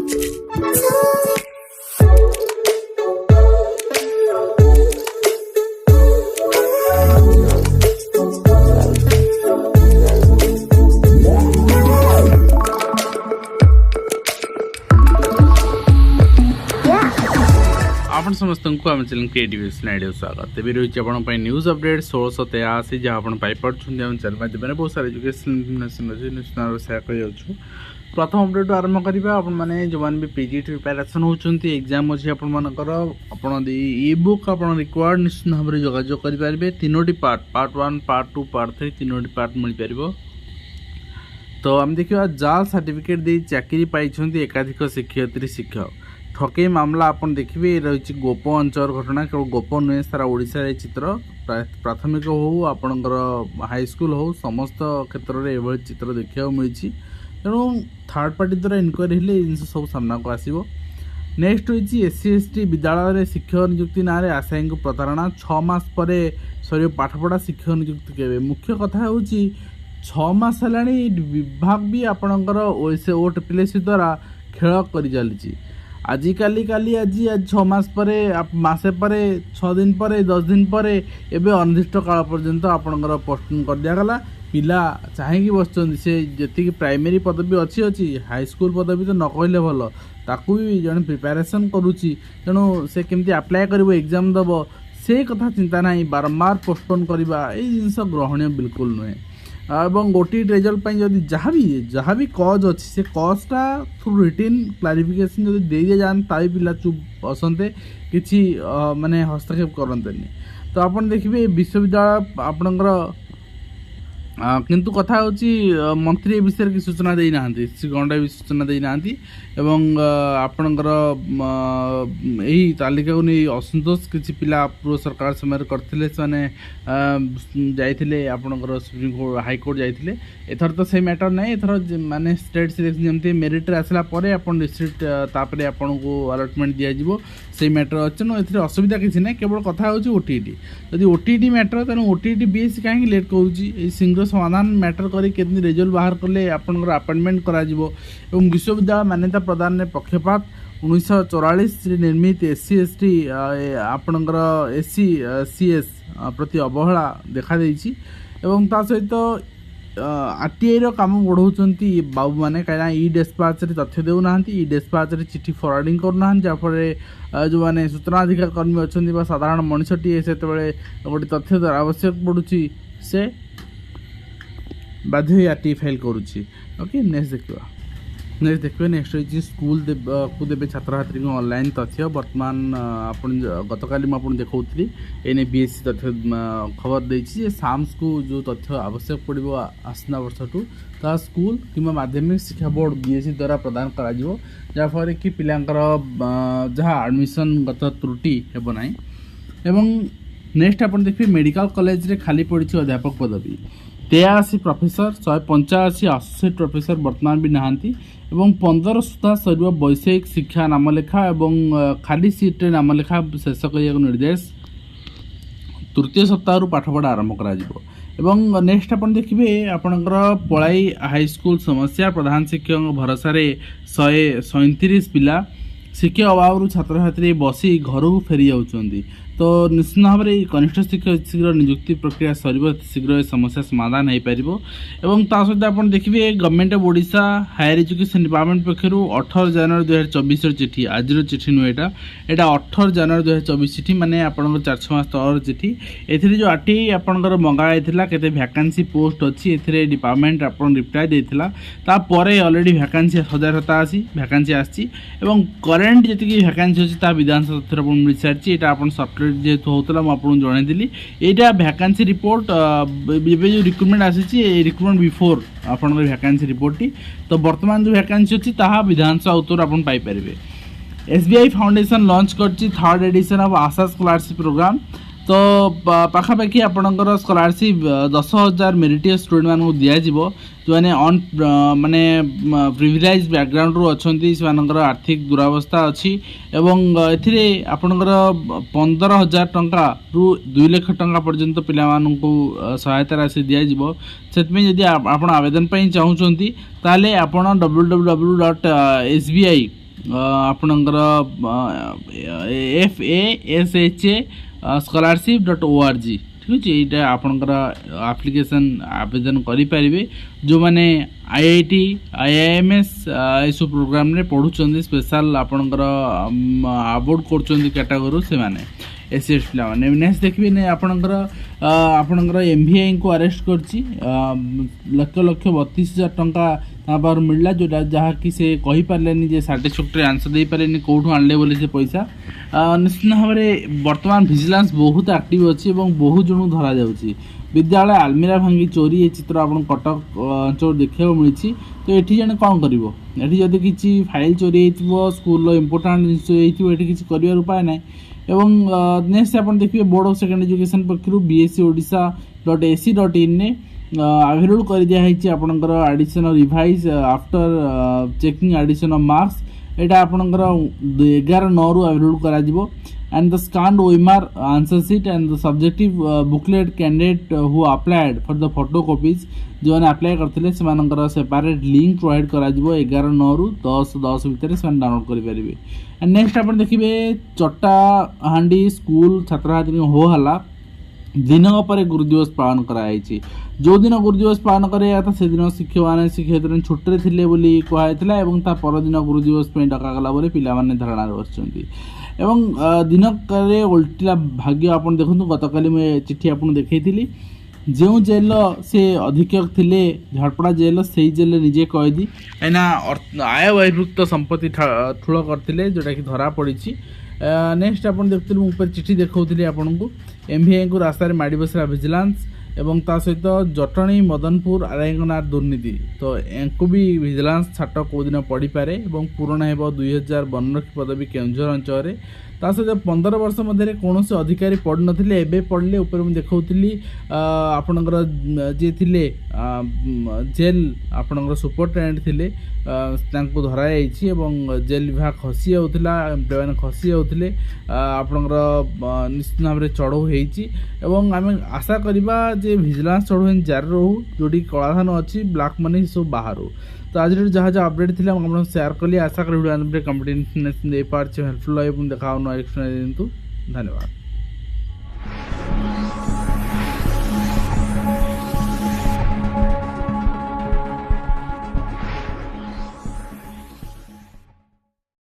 आपण समस्त को आम चैनल क्रिएटिव स्नाइडियो स्वागत तेज रही आप न्यूज अपडेट 1683 जहाँ आप पाइपे आम चैनल माध्यम बहुत सारे एजुकेशन इनफर्मेशन सेयार कर प्रथम अपडेट आरंभ करवा आपने जो मैंने भी पीजीटी प्रिपेरेसन होती एग्जाम अच्छी आपर ई बुक आप रिक्वायर्ड निश्चित भाव में जोगाजोग करेंगे तीनोटी पार्ट 1 पार्ट 2 पार्ट 3 तीनोटी पार्ट मिल पार। तो आम देखा जाल सर्टिफिकेट दे चाकरी पाई एकाधिक शिक्षयित्री शिक्षक ठकई मामला आपन देखिए रही गोप अंचल घटना केवल गोप नुहे सारा ओडिशा चित्र प्राथमिक हो आपणकर हाईस्कल हो समस्त क्षेत्र में यह चित्र देखा मिली तेणु थर्ड पार्टी द्वारा इनक्वारी हेल्ले जिन सब सामना को आसो। नेक्स्ट होती एससी एसटी विद्यालय में शिक्षक नियुक्ति ना आशायी को प्रतारणा 6 मास पर सर पाठपढ़ा शिक्षक नियुक्ति के मुख्य कथा हूँ 6 मास है विभाग भी आपणकर ओटीपीएससी द्वारा खेल कर चली आज 6 मास पर मसे पर 6 दिन पर 10 दिन पर एवं अनिर्दिष्ट काल पर्यंत आपणकर पोस्टिंग कर दिगला पिला चाहिए बस से जी प्राइमरी पदवी अच्छी हाईस्कल पदवी तो न कहले भल ताकू भी जन प्रिपेरेसन करुच्ची तेणु से केमती अप्लाई कर एग्जाम दब से कथा चिंता ना बारंबार पोस्टपोन करवा ये जिनस ग्रहणीय बिल्कुल नुहे एवं गोटी रिजल्ट जदि जहाँ भी कज अच्छी से कजटा थ्रू रिटिन क्लारिफिकेशन जब दे दिए जाए ताकि पिला चुप बसंते किसी माने हस्तक्षेप करते तो आप देखिए विश्वविद्यालय आपणकर किंतु कथा होची मंत्री ए विषय की सूचना दे ना श्री गंडा भी सूचना दे ना एवं आपणकर यही तालिका को नहीं असंतोष किसी पिला पूर्व सरकार समय करते जाइए आपणकर सुप्रीम कोर्ट हाईकोर्ट जाइए एथर तो से मैटर ना एथर माने स्टेट सिलेक्शन जमी मेरिट आसला डिस्ट्रिक्ट तापर आपन को अलटमेंट दिज्व से मैटर अच्छे नो ए असुविधा किसी ना केवल कथा होची ओटीटी जदि ओटीटी मैटर तेणु ओटीटी बीएससी कहीं लेट करुच्ची शीघ्र समाधान मैटर करी केतनी रिजल्ट बाहर कले आपनकर अपॉइंटमेंट कराजिवो एवं विश्वविद्यालय मान्यता प्रदान में पक्षपात 1944 निर्मित एससी एसटी आपनकर एससी सीएस प्रति अवहेला देखा देइछि एवं ता सहित आरटीआई रो काम बढ़ाउछंती बाबू माने कहीं ई डिस्पैच रे तथ्य देउना ई डिस्पैच रे चिट्ठी फॉरवर्डिंग करना जहाँफल जो मैंने सूचना अधिकार कर्मी अच्छा साधारण मनुष्यटी से गोटे तथ्य द्वारा आवश्यक पड़ुची से बाध्य आरटीआई फाइल करुच्ची। ओके नेक्स्ट देखिए नेक्स्ट रही स्कूल को देवे छात्र छात्री ऑनलाइन तथ्य वर्तमान आपन गतकाली मुझे देखी एने बीएससी तथ्य खबर देछि साम्स को जो तथ्य आवश्यक पड़ो आसना वर्ष टू ता स्कूल कि माध्यमिक शिक्षा बोर्ड बीएससी द्वारा प्रदान करा जहाँफल कि पिलांकर जहाँ एडमिशन गत त्रुटि हेब ना एवं नेक्स्ट आप देखिए मेडिकल कॉलेज रे खाली पड़ी अध्यापक पदवी 83 प्रोफेसर 185 एसोसिएट प्रोफेसर वर्तमान भी नहांती एवं 15 सुधा सर वैषयिक शिक्षा नामलेखा एवं खाली सीट्रे नामलेखा शेष करने निर्देश तृतीय सप्ताह पाठपढ़ा आरंभ कर नेक्स्ट आप देखिए आपणकर पलाई हाईस्कल समस्या प्रधान शिक्षक भरोसा 137 पिला शिक्षा अभाव छात्र छात्री बसी घर फेरी जाऊँगी तो निश्चित भाव में कनिष्ठ शिक्षक शीघ्र नियुक्ति प्रक्रिया सर शीघ्र समस्या समाधान हो पार एवं ता सहित आप देखिए government of Odisha higher education department पक्षर 18 जनवरी 2024 चिठी आज चिठी नुहे यहाँ 18 जनवरी 2024 चिठी माने आपंकर 4 मास तौर चिठी ए जो आरटीआई आपंकर मंगाई केते वैकेंसी पोस्ट अच्छी ए डिपार्टमेंट आप रिप्लाय देता तापर ऑलरेडी वैकेंसी 1087 वैकेंसी आसी करेन्ट जी वैकेंसी अच्छी विधानसभा तथ्य मिल सारी यहाँ आप सफ्टवेयर जेहेतु होता मुझे जनईली यहाँ वैकेंसी रिपोर्ट जो रिक्रुटमेंट आसी रिक्रुटमेंट बिफोर आपन वैकेंसी रिपोर्ट टी तो वर्तमान जो वैकेंसी अच्छी विधानसभा उत्तर आप पाइपर एसबीआई फाउंडेशन लॉन्च कर 3rd edition of Asha scholarship programme तो पाखापाखि आपणकर स्कॉलरशिप 10,000 मेरिटियस स्टूडेंट मानक दिज्व जो मैंने अन माने प्रिविलेज बैकग्राउंड रू अच्छी से आर्थिक दुरावस्था अच्छी एवं एथिरे आपणकर 15,000 टंका रु 2 लाख टंका पर्यंत पिलामानंकु सहायता राशि दिज्व से जदि आप आवेदन चाहूँगी ताले आपण www.sbi ଆପଣଙ୍କର FASHA scholarship.org ঠিক ଅଛି। ଏଇଟା ଆପଣଙ୍କର ଆପ୍ଲିକେସନ୍ ଆବେଦନ କରିପାରିବେ ଯେଉଁମାନେ IIT IIMS ଏସବୁ ପ୍ରୋଗ୍ରାମରେ ପଢ଼ୁଛନ୍ତି, ସ୍ପେଶାଲ ଆପଣଙ୍କର ଆବୋର୍ଡ଼ କରୁଛନ୍ତି କ୍ୟାଟାଗୋରୀରୁ ସେମାନେ SC ST ପିଲାମାନେ। ନେକ୍ସଟ ଦେଖିବେ ଆପଣଙ୍କର MVIଙ୍କୁ ଆରେଷ୍ଟ କରିଛି, ଲକ୍ଷ 32,000 ଟଙ୍କା ତା ପାଖରୁ ମିଳିଲା, ଯେଉଁଟା ଯାହାକି ସେ କହିପାରିଲେନି ଯେ ସାଟିସ୍ଫାକ୍ଟୋରି ଆନ୍ସର ଦେଇପାରିଲେନି କେଉଁଠୁ ଆଣିଲେ ବୋଲି ସେ ପଇସା। ନିଶ୍ଚିତ ଭାବରେ ବର୍ତ୍ତମାନ ଭିଜିଲାନ୍ସ ବହୁତ ଆକ୍ଟିଭ ଅଛି ଏବଂ ବହୁତ ଜଣଙ୍କୁ ଧରାଯାଉଛି। ବିଦ୍ୟାଳୟ ଆଲମିରା ଭାଙ୍ଗି ଚୋରି, ଏ ଚିତ୍ର ଆପଣ କଟକ ଅଞ୍ଚଳ ଦେଖିବାକୁ ମିଳିଛି। ତ ଏଠି ଜଣେ କ'ଣ କରିବ? ଏଠି ଯଦି କିଛି ଫାଇଲ୍ ଚୋରି ହେଇଥିବ, ସ୍କୁଲର ଇମ୍ପୋର୍ଟାଣ୍ଟ ଜିନିଷ ହେଇଥିବ, ଏଠି କିଛି କରିବାର ଉପାୟ ନାହିଁ। ଏବଂ ନେକ୍ସଟ ଆପଣ ଦେଖିବେ ବୋର୍ଡ ଅଫ୍ ସେକେଣ୍ଡ ଏଜୁକେସନ୍ ପକ୍ଷରୁ bscodisha.ac.inରେ ଆଭେଲେବୁଲ୍ କରିଦିଆହେଇଛି ଆପଣଙ୍କର addition revise after checking addition of marks. ଏଇଟା ଆପଣଙ୍କର 11/9ରୁ ଆଭେଲେବୁଲ୍ କରାଯିବ। and the scanned OMR answer sheet and the subjective booklet candidate who applied for the photocopies ଯେଉଁମାନେ ଆପ୍ଲାଏ କରିଥିଲେ ସେମାନଙ୍କର ସେପାରେଟ୍ ଲିଙ୍କ୍ ପ୍ରୋଭାଇଡ଼ କରାଯିବ 11/9ରୁ 10/10 ଭିତରେ ସେମାନେ ଡାଉନଲୋଡ଼ କରିପାରିବେ। ଆଣ୍ଡ ନେକ୍ସଟ ଆପଣ ଦେଖିବେ ଚଟାହାଣ୍ଡି ସ୍କୁଲ ଛାତ୍ରଛାତ୍ରୀଙ୍କ ହୋ ହଲ୍ଲା ଦିନକ ପରେ ଗୁରୁ ଦିବସ ପାଳନ କରାଯାଇଛି। ଯେଉଁଦିନ ଗୁରୁ ଦିବସ ପାଳନ କରାଇବା କଥା ସେଦିନ ଶିକ୍ଷୟିତ୍ରୀମାନେ ଛୁଟିରେ ଥିଲେ ବୋଲି କୁହାଯାଇଥିଲା ଏବଂ ତା ପରଦିନ ଗୁରୁ ଦିବସ ପାଇଁ ଡକାଗଲା ବୋଲି ପିଲାମାନେ ଧାରଣାରେ ବସିଛନ୍ତି। ଏବଂ ଦିନକରେ ଓଲଟିଲା ଭାଗ୍ୟ। ଆପଣ ଦେଖନ୍ତୁ, ଗତକାଲି ମୁଁ ଚିଠି ଆପଣଙ୍କୁ ଦେଖାଇଥିଲି, ଯେଉଁ ଜେଲ୍ର ସେ ଅଧୀକ୍ଷକ ଥିଲେ ଝାଡ଼ପଡ଼ା ଜେଲ୍ର, ସେଇ ଜେଲ୍ରେ ନିଜେ କଏଦୀ, କାହିଁକିନା ଆୟ ବହିର୍ଭୁକ୍ତ ସମ୍ପତ୍ତି ଠୁଳ କରିଥିଲେ, ଯେଉଁଟାକି ଧରା ପଡ଼ିଛି। ନେକ୍ସଟ ଆପଣ ଦେଖୁଥିଲେ, ମୁଁ ଉପରେ ଚିଠି ଦେଖାଉଥିଲି ଆପଣଙ୍କୁ, MVIଙ୍କୁ ରାସ୍ତାରେ ମାଡ଼ି ବସିଲା ଭିଜିଲାନ୍ସ ଏବଂ ତା ସହିତ ଜଟଣୀ ମଦନପୁର ଆରଆଇଙ୍କ ନାଁ ଦୁର୍ନୀତି। ତ ୟାଙ୍କୁ ବି ଭିଜିଲାନ୍ସ ଛାଟ କେଉଁଦିନ ପଡ଼ିପାରେ ଏବଂ ପୂରଣ ହେବ 2000 ବନରକ୍ଷୀ ପଦବୀ କେଉଁଝର ଅଞ୍ଚଳରେ। ତା ସହିତ 15 ବର୍ଷ ମଧ୍ୟରେ କୌଣସି ଅଧିକାରୀ ପଡ଼ିନଥିଲେ, ଏବେ ପଡ଼ିଲେ। ଉପରେ ମୁଁ ଦେଖାଉଥିଲି ଆପଣଙ୍କର ଯିଏ ଥିଲେ ଜେଲ୍ ଆପଣଙ୍କର ସୁପରିଟେଣ୍ଡେଣ୍ଟ ଥିଲେ, ତାଙ୍କୁ ଧରାଯାଇଛି ଏବଂ ଜେଲ୍ ବିଭାଗ ଖସି ଯାଉଥିଲା, ଏମ୍ପ୍ଲୟମାନେ ଖସି ଯାଉଥିଲେ। ଆପଣଙ୍କର ନିଶ୍ଚିତ ଭାବରେ ଚଢ଼ଉ ହେଇଛି ଏବଂ ଆମେ ଆଶା କରିବା ଯେ ଭିଜିଲାନ୍ସ ଚଢ଼ଉ ଜାରି ରହୁ, ଯେଉଁଠି କଳାଧନ ଅଛି, ବ୍ଲାକ୍ ମନି ସବୁ ବାହାରୁ। ତ ଆଜିର ଯାହା ଅପଡେଟ୍ ଥିଲା ମୁଁ ଆପଣଙ୍କୁ ସେୟାର କଲି। ଆଶା କরি ଭିଡ଼ିଓ କମ୍ପିଟେନ୍ସ ଦେଇପାରୁଛି, ହେଲ୍ପଫୁଲ୍ ରହିବ। ଦେଖା ହେବ ନେକ୍ସଟ ଦିନ୍ତୁ। ଧନ୍ୟବାଦ।